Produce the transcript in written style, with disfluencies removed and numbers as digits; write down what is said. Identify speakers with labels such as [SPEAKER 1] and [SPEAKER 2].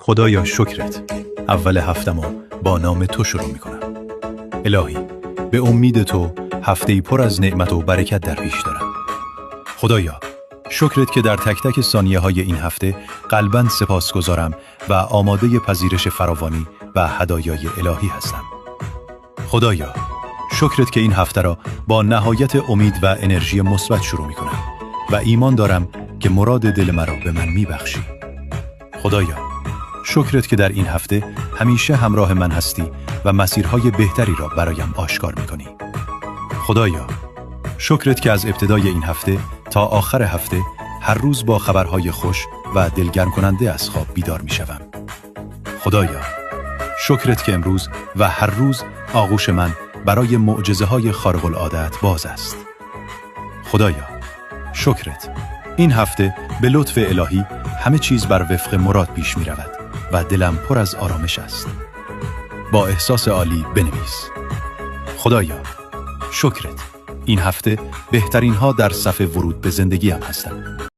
[SPEAKER 1] خدایا شکرت. اول هفتمو با نام تو شروع میکنم. الهی، به امید تو هفته‌ای پر از نعمت و برکت در پیش دارم. خدایا شکرت که در تک تک ثانیه های این هفته قلباً سپاسگزارم و آماده پذیرش فراوانی و هدایای الهی هستم. خدایا شکرت که این هفته را با نهایت امید و انرژی مثبت شروع میکنم و ایمان دارم که مراد دل مرا به من میبخشی. خدایا شکرت که در این هفته همیشه همراه من هستی و مسیرهای بهتری را برایم آشکار میکنی. خدایا شکرت که از ابتدای این هفته تا آخر هفته هر روز با خبرهای خوش و دلگرم کننده از خواب بیدار میشوم. خدایا شکرت که امروز و هر روز آغوش من برای معجزه‌های خارق العاده باز است. خدایا شکرت این هفته به لطف الهی همه چیز بر وفق مراد پیش می رود و دلم پر از آرامش است. با احساس عالی بنویس. خدایا شکرت این هفته بهترین ها در صف ورود به زندگیم هستند.